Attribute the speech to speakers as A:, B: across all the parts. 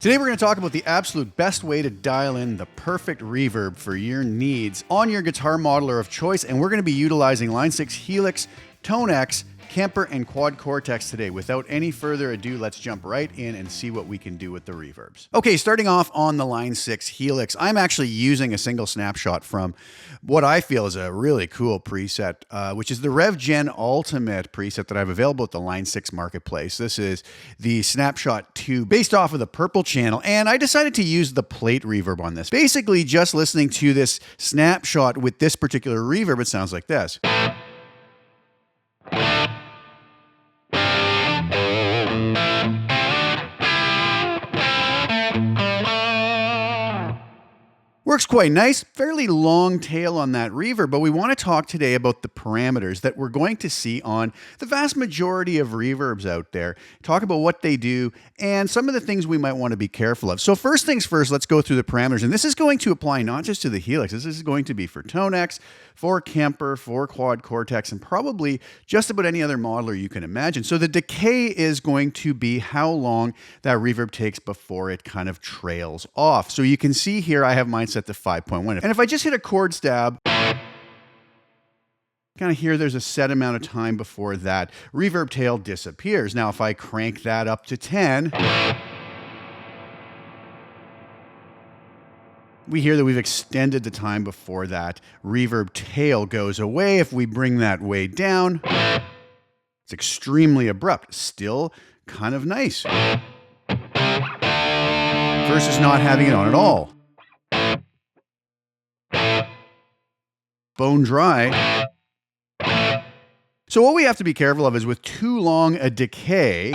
A: Today we're going to talk about the absolute best way to dial in the perfect reverb for your needs on your guitar modeler of choice, and we're going to be utilizing Line 6 Helix, ToneX, Kemper, and Quad Cortex today. Without any further ado, let's jump right in and see what we can do with the reverbs. Okay, starting off on the Line 6 Helix, I'm actually using a single snapshot from what I feel is a really cool preset, which is the Rev Gen Ultimate preset that I have available at the Line 6 Marketplace. This is the Snapshot 2 based off of the purple channel, and I decided to use the plate reverb on this. Basically, just listening to this snapshot with this particular reverb, it sounds like this. Works quite nice, fairly long tail on that reverb, but we want to talk today about the parameters that we're going to see on the vast majority of reverbs out there, talk about what they do, and some of the things we might want to be careful of. So first things first, let's go through the parameters, and this is going to apply not just to the Helix, this is going to be for ToneX, for Kemper, for Quad Cortex, and probably just about any other modeler you can imagine. So the decay is going to be how long that reverb takes before it kind of trails off. So you can see here I have mine set to 5.1. And if I just hit a chord stab, kind of here there's a set amount of time before that reverb tail disappears. Now if I crank that up to 10, we hear that we've extended the time before that reverb tail goes away. If we bring that way down, it's extremely abrupt. Still kind of nice. Versus not having it on at all. Bone dry. So what we have to be careful of is with too long a decay,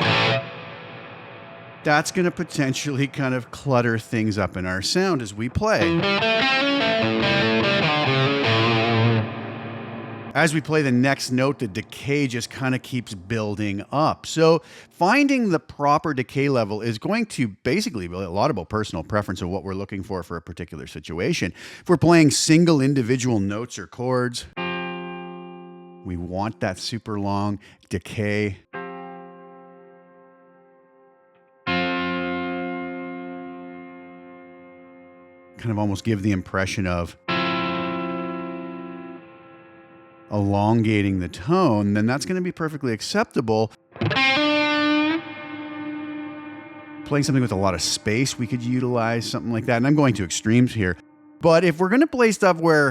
A: that's going to potentially kind of clutter things up in our sound as we play. As we play the next note, the decay just kind of keeps building up. So finding the proper decay level is going to basically be a lot about personal preference of what we're looking for a particular situation. If we're playing single individual notes or chords, we want that super long decay. Kind of almost give the impression of elongating the tone, then that's going to be perfectly acceptable. Playing something with a lot of space, we could utilize something like that. And I'm going to extremes here. But if we're going to play stuff where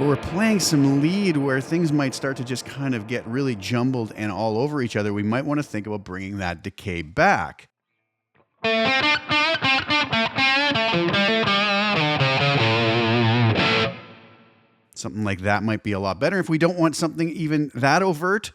A: we're playing some lead where things might start to just kind of get really jumbled and all over each other, we might want to think about bringing that decay back. Something like that might be a lot better. If we don't want something even that overt,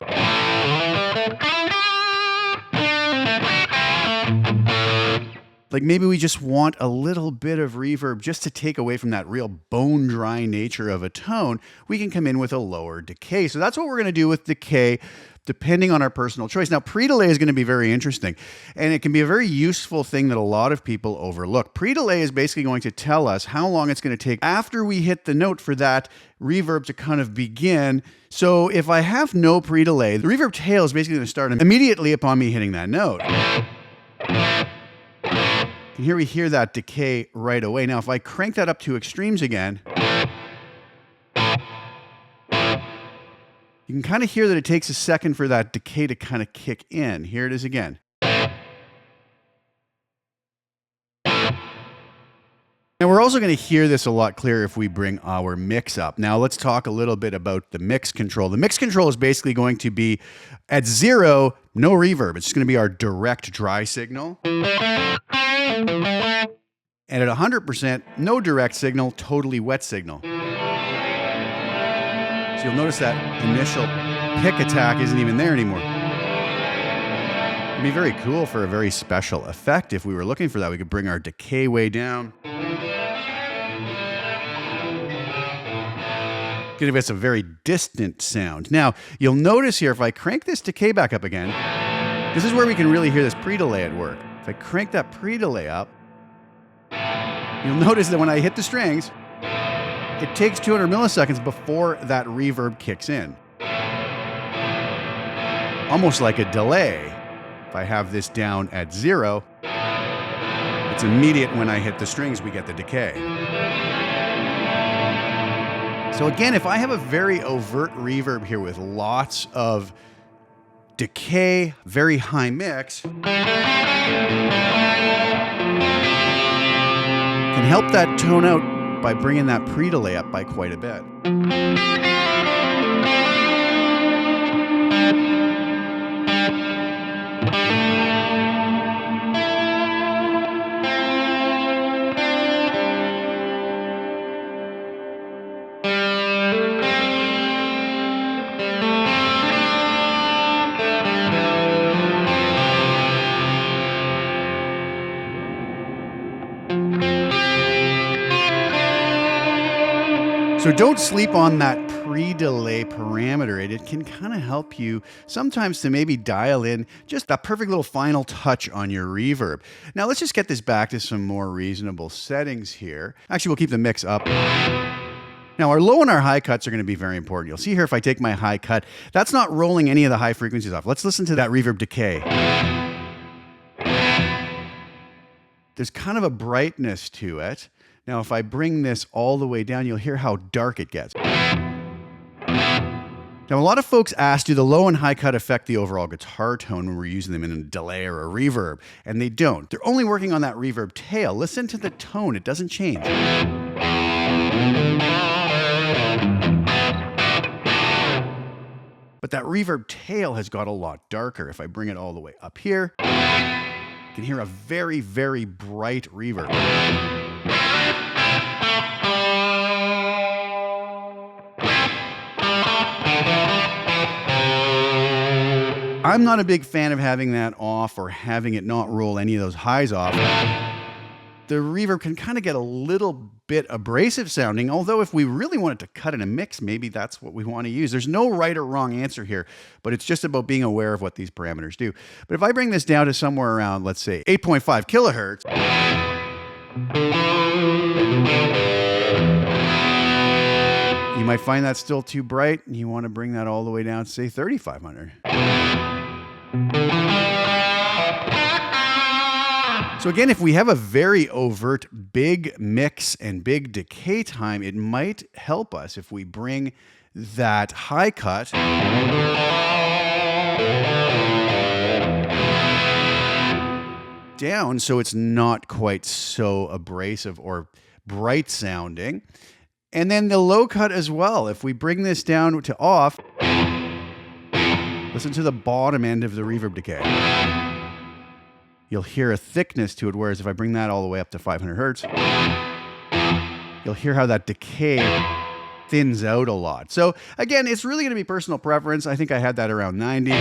A: like maybe we just want a little bit of reverb just to take away from that real bone dry nature of a tone, we can come in with a lower decay. So that's what we're going to do with decay, depending on our personal choice. Now, pre-delay is going to be very interesting, and it can be a very useful thing that a lot of people overlook. Pre-delay is basically going to tell us how long it's going to take after we hit the note for that reverb to kind of begin. So if I have no pre-delay, the reverb tail is basically going to start immediately upon me hitting that note. And here we hear that decay right away. Now, if I crank that up to extremes again, you can kind of hear that it takes a second for that decay to kind of kick in. Here it is again. And we're also going to hear this a lot clearer if we bring our mix up. Now let's talk a little bit about the mix control. The mix control is basically going to be at 0, no reverb. It's just going to be our direct dry signal. And at 100%, no direct signal, totally wet signal. So you'll notice that initial pick attack isn't even there anymore. It'd be very cool for a very special effect. If we were looking for that, we could bring our decay way down. Give us a very distant sound. Now, you'll notice here, if I crank this decay back up again, this is where we can really hear this pre-delay at work. If I crank that pre-delay up, you'll notice that when I hit the strings, it takes 200 milliseconds before that reverb kicks in. Almost like a delay. If I have this down at 0, it's immediate when I hit the strings, we get the decay. So again, if I have a very overt reverb here with lots of decay, very high mix, can help that tone out by bringing that pre-delay up by quite a bit. So don't sleep on that pre-delay parameter. It can kind of help you sometimes to maybe dial in just that perfect little final touch on your reverb. Now let's just get this back to some more reasonable settings here. Actually, we'll keep the mix up. Now our low and our high cuts are going to be very important. You'll see here if I take my high cut, that's not rolling any of the high frequencies off. Let's listen to that reverb decay. There's kind of a brightness to it. Now, if I bring this all the way down, you'll hear how dark it gets. Now, a lot of folks ask, do the low and high cut affect the overall guitar tone when we're using them in a delay or a reverb? And they don't. They're only working on that reverb tail. Listen to the tone. It doesn't change. But that reverb tail has got a lot darker. If I bring it all the way up here, you can hear a very, very bright reverb. I'm not a big fan of having that off or having it not roll any of those highs off. The reverb can kind of get a little bit abrasive sounding, although if we really wanted to cut in a mix, maybe that's what we want to use. There's no right or wrong answer here, but it's just about being aware of what these parameters do. But if I bring this down to somewhere around, let's say 8.5 kilohertz, you might find that still too bright, and you want to bring that all the way down to, say, 3,500. So again, if we have a very overt big mix and big decay time, it might help us if we bring that high cut down so it's not quite so abrasive or bright sounding. And then the low cut as well. If we bring this down to off, listen to the bottom end of the reverb decay. You'll hear a thickness to it, whereas if I bring that all the way up to 500 hertz, you'll hear how that decay thins out a lot. So again, it's really going to be personal preference. I think I had that around 90.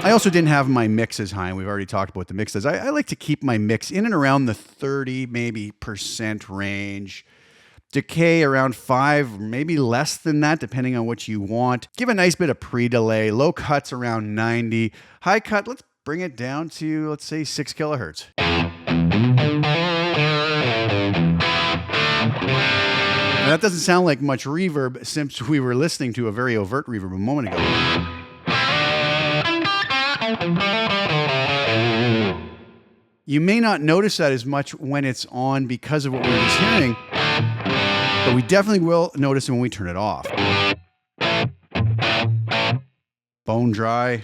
A: I also didn't have my mix as high, and we've already talked about the mixes. I like to keep my mix in and around the 30, maybe % range. Decay around 5, maybe less than that, depending on what you want. Give a nice bit of pre-delay. Low cuts around 90. High cut, let's bring it down to, let's say, 6 kilohertz. Now, that doesn't sound like much reverb since we were listening to a very overt reverb a moment ago. You may not notice that as much when it's on because of what we're just hearing, but we definitely will notice it when we turn it off. Bone dry.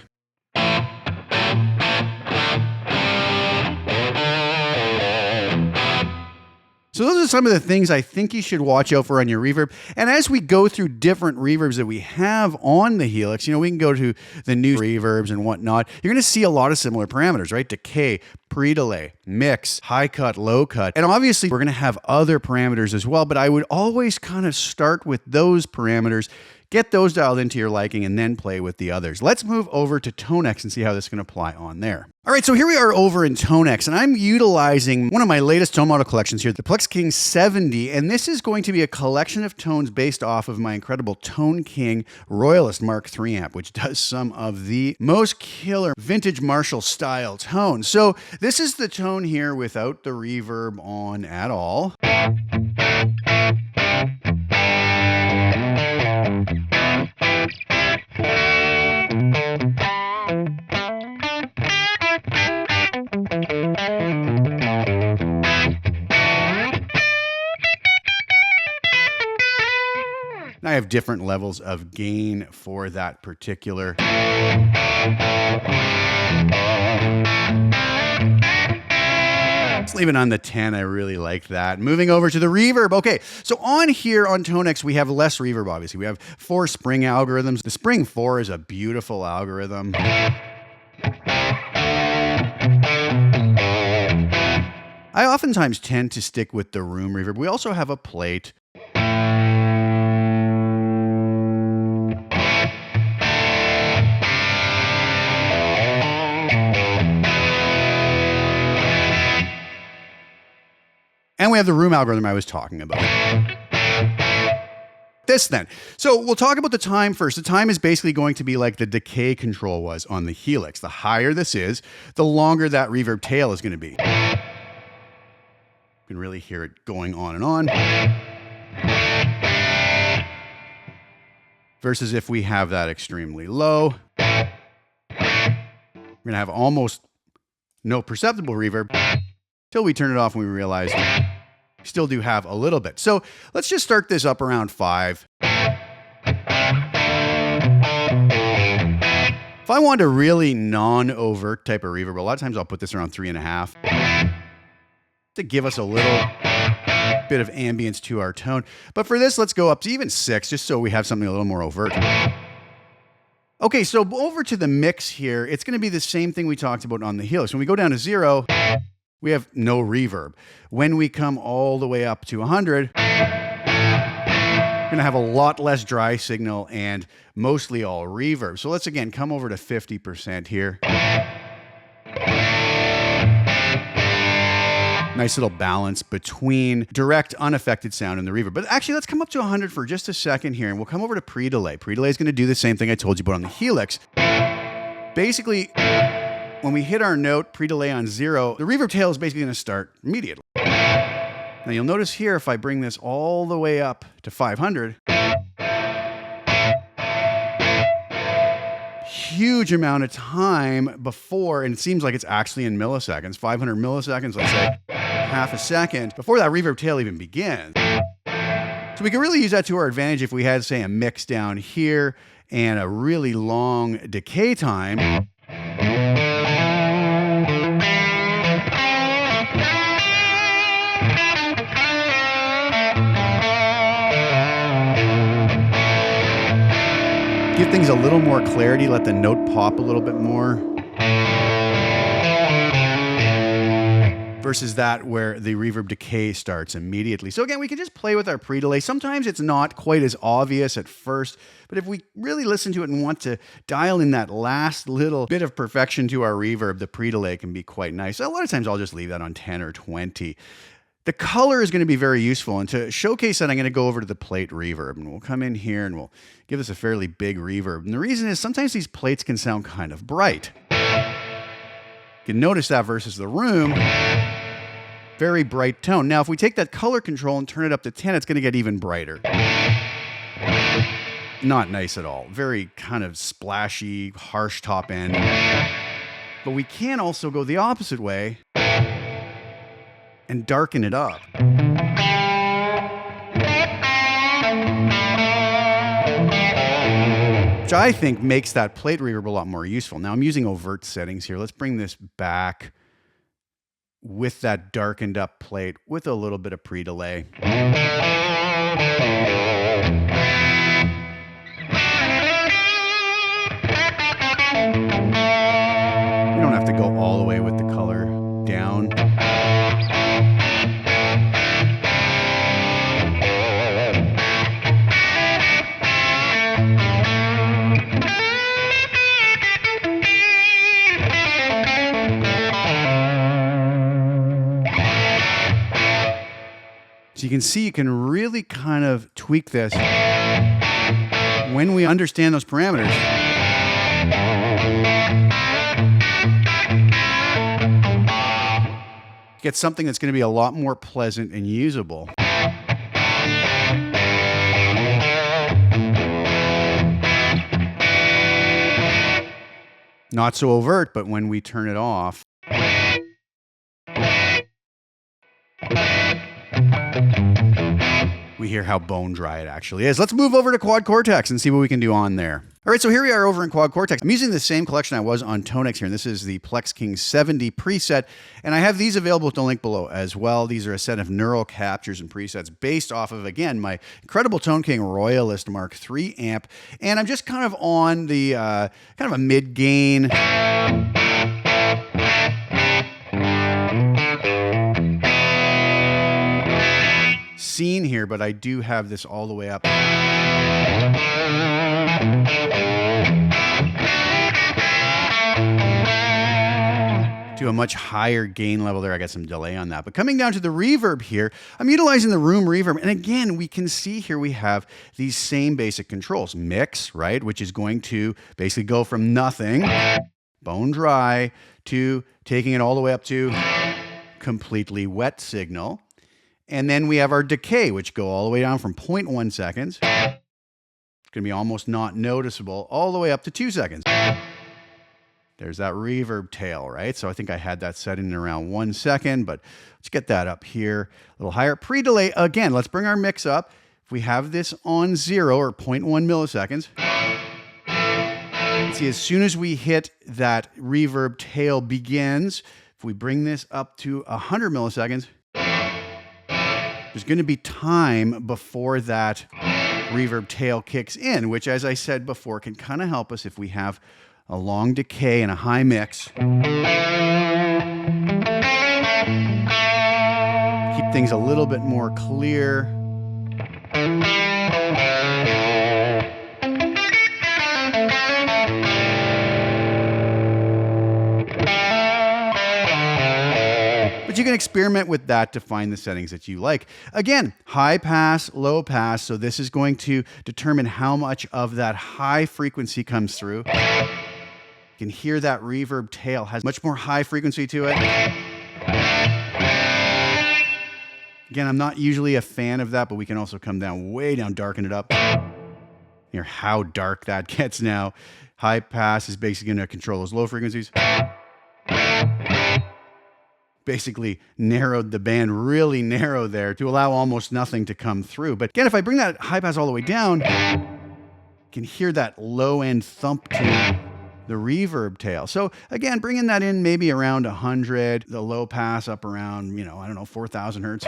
A: So those are some of the things I think you should watch out for on your reverb. And as we go through different reverbs that we have on the Helix, we can go to the new reverbs and whatnot. You're going to see a lot of similar parameters, right? Decay, pre-delay, mix, high cut, low cut. And obviously we're going to have other parameters as well, but I would always kind of start with those parameters, get those dialed into your liking, and then play with the others. Let's move over to ToneX and see how this can apply on there. All right, so here we are over in ToneX, and I'm utilizing one of my latest tone model collections here, the Plex King 70, and this is going to be a collection of tones based off of my incredible Tone King Royalist Mark III amp, which does some of the most killer vintage Marshall style tones. So this is the tone here without the reverb on at all. have different levels of gain for that particular. Let's leave it on the 10. I really like that. Moving over to the reverb. Okay, so on here on ToneX, we have less reverb, obviously. We have 4 spring algorithms. The spring 4 is a beautiful algorithm. I oftentimes tend to stick with the room reverb. We also have a plate. And we have the room algorithm I was talking about. This then. So we'll talk about the time first. The time is basically going to be like the decay control was on the Helix. The higher this is, the longer that reverb tail is going to be. You can really hear it going on and on. Versus if we have that extremely low, we're going to have almost no perceptible reverb till we turn it off and we realize we still do have a little bit. So let's just start this up around 5. If I want a really non-overt type of reverb, a lot of times I'll put this around 3.5 to give us a little bit of ambience to our tone. But for this, let's go up to even 6, just so we have something a little more overt. Okay, so over to the mix here, it's going to be the same thing we talked about on the Helix. When we go down to 0, we have no reverb. When we come all the way up to 100, we're going to have a lot less dry signal and mostly all reverb. So let's again come over to 50% here. Nice little balance between direct unaffected sound and the reverb. But actually, let's come up to 100 for just a second here, and we'll come over to pre-delay. Pre-delay is going to do the same thing I told you about on the Helix. Basically, when we hit our note, pre-delay on 0, the reverb tail is basically going to start immediately. Now you'll notice here, if I bring this all the way up to 500, huge amount of time before, and it seems like it's actually in milliseconds, 500 milliseconds, let's say, half a second, before that reverb tail even begins. So we can really use that to our advantage if we had, say, a mix down here and a really long decay time. Give things a little more clarity, let the note pop a little bit more. Versus that where the reverb decay starts immediately. So again, we can just play with our pre-delay. Sometimes it's not quite as obvious at first, but if we really listen to it and want to dial in that last little bit of perfection to our reverb, the pre-delay can be quite nice. A lot of times I'll just leave that on 10 or 20. The color is going to be very useful, and to showcase that, I'm going to go over to the plate reverb, and we'll come in here and we'll give this a fairly big reverb. And the reason is sometimes these plates can sound kind of bright. You can notice that versus the room, very bright tone. Now, if we take that color control and turn it up to 10, it's going to get even brighter. Not nice at all. Very kind of splashy, harsh top end. But we can also go the opposite way and darken it up. Which I think makes that plate reverb a lot more useful. Now I'm using overt settings here. Let's bring this back with that darkened up plate with a little bit of pre-delay. We don't have to go all the way with the color down. So you can see you can really kind of tweak this when we understand those parameters. Get something that's going to be a lot more pleasant and usable. Not so overt, but when we turn it off, we we hear how bone dry it actually is. Let's move over to Quad Cortex and see what we can do on there. All right, so here we are over in Quad Cortex. I'm using the same collection I was on ToneX here, and this is the Plex King 70 preset, and I have these available with the link below as well. These are a set of neural captures and presets based off of, again, my incredible Tone King Royalist Mark III amp, and I'm just kind of on the kind of a mid-gain scene here, but I do have this all the way up to a much higher gain level there. I got some delay on that. But coming down to the reverb here, I'm utilizing the room reverb. And again, we can see here we have these same basic controls. Mix, right, which is going to basically go from nothing, bone dry, to taking it all the way up to completely wet signal. And then we have our decay, which go all the way down from 0.1 seconds. It's going to be almost not noticeable, all the way up to 2 seconds. There's that reverb tail, right? So I think I had that set in around 1 second, but let's get that up here a little higher. Pre-delay, again, let's bring our mix up. If we have this on 0 or 0.1 milliseconds, see, as soon as we hit that reverb tail begins, if we bring this up to 100 milliseconds, there's going to be time before that reverb tail kicks in, which, as I said before, can kind of help us if we have a long decay and a high mix. Keep things a little bit more clear. But you can experiment with that to find the settings that you like. Again, high pass, low pass. So this is going to determine how much of that high frequency comes through. You can hear that reverb tail has much more high frequency to it. Again, I'm not usually a fan of that, but we can also come down, way down, darken it up. Hear how dark that gets now. High pass is basically going to control those low frequencies. Basically narrowed the band really narrow there to allow almost nothing to come through. But again, if I bring that high pass all the way down, you can hear that low end thump to the reverb tail. So again, bringing that in maybe around 100, the low pass up around, I don't know, 4,000 hertz.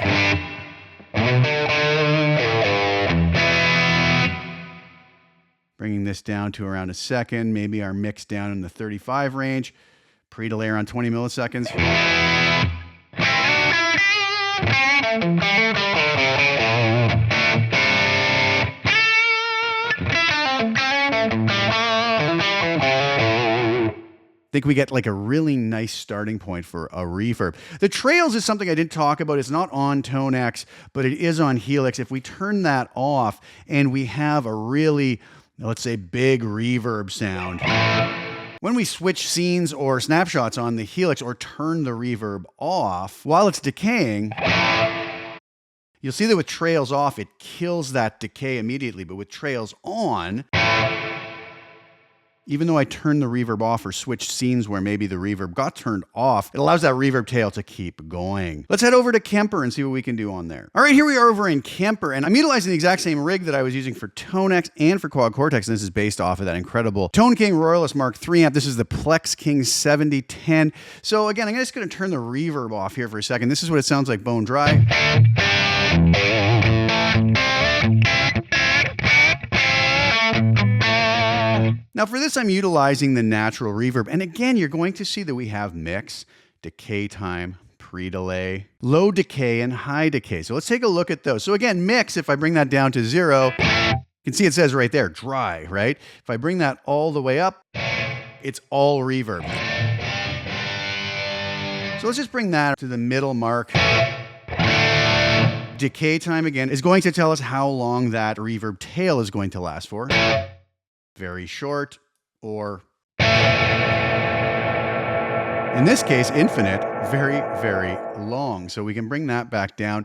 A: Bringing this down to around a second, maybe our mix down in the 35 range, pre-delay around 20 milliseconds. I think we get like a really nice starting point for a reverb. The trails is something I didn't talk about. It's not on ToneX, but it is on Helix. If we turn that off and we have a really, let's say, big reverb sound, when we switch scenes or snapshots on the Helix or turn the reverb off while it's decaying, you'll see that with trails off, it kills that decay immediately. But with trails on, even though I turned the reverb off or switched scenes where maybe the reverb got turned off, it allows that reverb tail to keep going. Let's head over to Kemper and see what we can do on there. All right, here we are over in Kemper, and I'm utilizing the exact same rig that I was using for ToneX and for Quad Cortex, and this is based off of that incredible Tone King Royalist Mark III amp. This is the Plex King 7010. So again, I'm just going to turn the reverb off here for a second. This is what it sounds like bone dry. Now for this, I'm utilizing the natural reverb. And again, you're going to see that we have mix, decay time, pre-delay, low decay, and high decay. So let's take a look at those. So again, mix, if I bring that down to 0, you can see it says right there, dry, right? If I bring that all the way up, it's all reverb. So let's just bring that to the middle mark. Decay time, again, is going to tell us how long that reverb tail is going to last for. Very short, or in this case, infinite, very, very long. So we can bring that back down.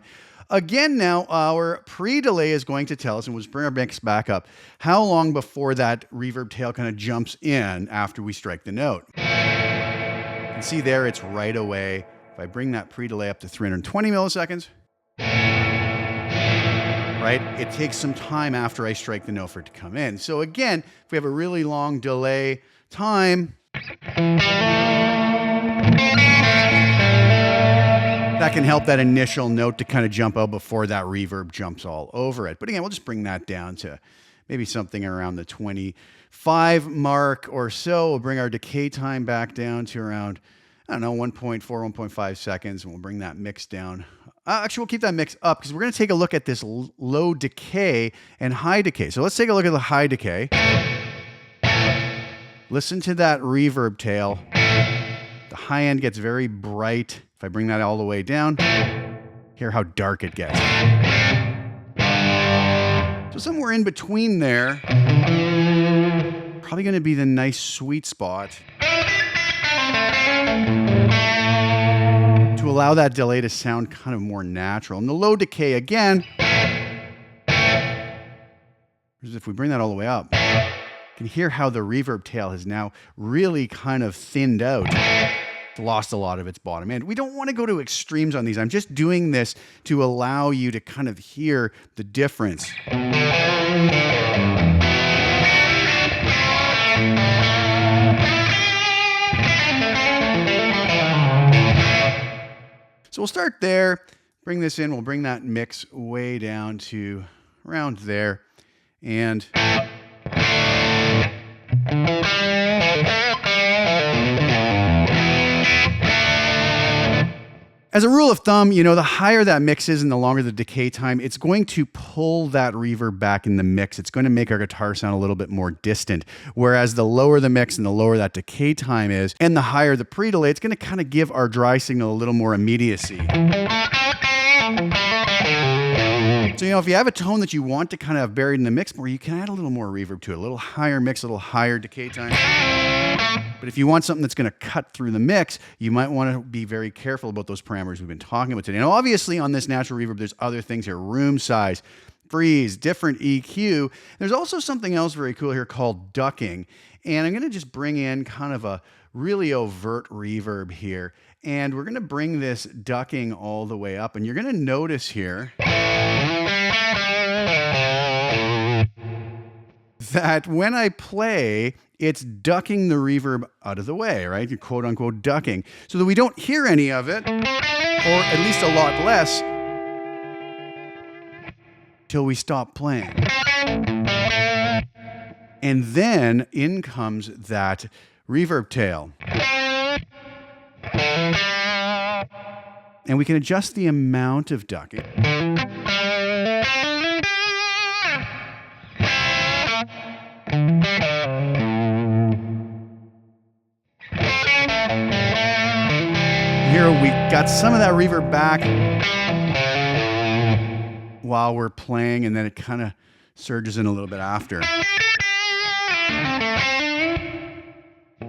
A: Again, now our pre-delay is going to tell us, and we'll just bring our mix back up, how long before that reverb tail kind of jumps in after we strike the note. You can see there it's right away. If I bring that pre-delay up to 320 milliseconds, right? It takes some time after I strike the note for it to come in. So again, if we have a really long delay time, that can help that initial note to kind of jump out before that reverb jumps all over it. But again, we'll just bring that down to maybe something around the 25 mark or so. We'll bring our decay time back down to around, I don't know, 1.4, 1.5 seconds, and we'll bring that mix down. Actually, we'll keep that mix up because we're going to take a look at this low decay and high decay. So let's take a look at the high decay. Listen to that reverb tail. The high end gets very bright. If I bring that all the way down, hear how dark it gets. So somewhere in between there, probably going to be the nice sweet spot to allow that delay to sound kind of more natural. And the low decay again, if we bring that all the way up, you can hear how the reverb tail has now really kind of thinned out. It's lost a lot of its bottom end. We don't want to go to extremes on these. I'm just doing this to allow you to kind of hear the difference. So we'll start there, bring this in, we'll bring that mix way down to around there, and as a rule of thumb, you know, the higher that mix is and the longer the decay time, it's going to pull that reverb back in the mix. It's going to make our guitar sound a little bit more distant. Whereas the lower the mix and the lower that decay time is, and the higher the pre-delay, it's going to kind of give our dry signal a little more immediacy. So, you know, if you have a tone that you want to kind of have buried in the mix more, you can add a little more reverb to it. A little higher mix, a little higher decay time. But if you want something that's going to cut through the mix, you might want to be very careful about those parameters we've been talking about today. Now, obviously, on this natural reverb, there's other things here. Room size, freeze, different EQ. There's also something else very cool here called ducking. And I'm going to just bring in kind of a really overt reverb here. And we're going to bring this ducking all the way up. And you're going to notice here that when I play, it's ducking the reverb out of the way, right? You're quote unquote ducking, so that we don't hear any of it, or at least a lot less, till we stop playing. And then in comes that reverb tail. And we can adjust the amount of ducking. Here we got some of that reverb back while we're playing, and then it kind of surges in a little bit after.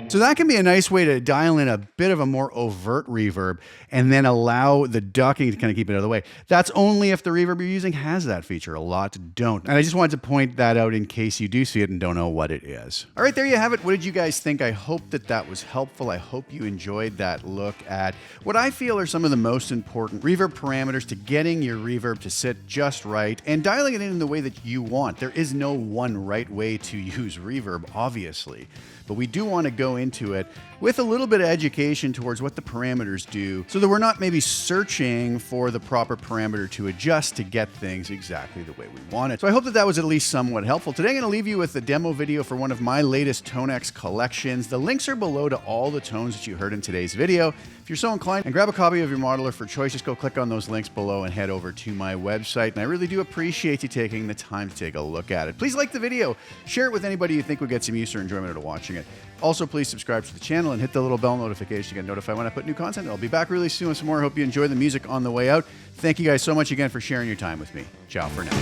A: So that can be a nice way to dial in a bit of a more overt reverb and then allow the ducking to kind of keep it out of the way. That's only if the reverb you're using has that feature. A lot don't. And I just wanted to point that out in case you do see it and don't know what it is. All right, there you have it. What did you guys think? I hope that that was helpful. I hope you enjoyed that look at what I feel are some of the most important reverb parameters to getting your reverb to sit just right and dialing it in the way that you want. There is no one right way to use reverb, obviously. But we do want to go into it with a little bit of education towards what the parameters do so that we're not maybe searching for the proper parameter to adjust to get things exactly the way we want it. So I hope that that was at least somewhat helpful. Today I'm going to leave you with a demo video for one of my latest ToneX collections. The links are below to all the tones that you heard in today's video. If you're so inclined and grab a copy of your modeler for choice, just go click on those links below and head over to my website. And I really do appreciate you taking the time to take a look at it. Please like the video, share it with anybody you think would get some use or enjoyment out of watching it. Also, please subscribe to the channel and hit the little bell notification to get notified when I put new content. I'll be back really soon with some more. Hope you enjoy the music on the way out. Thank you guys so much again for sharing your time with me. Ciao for now.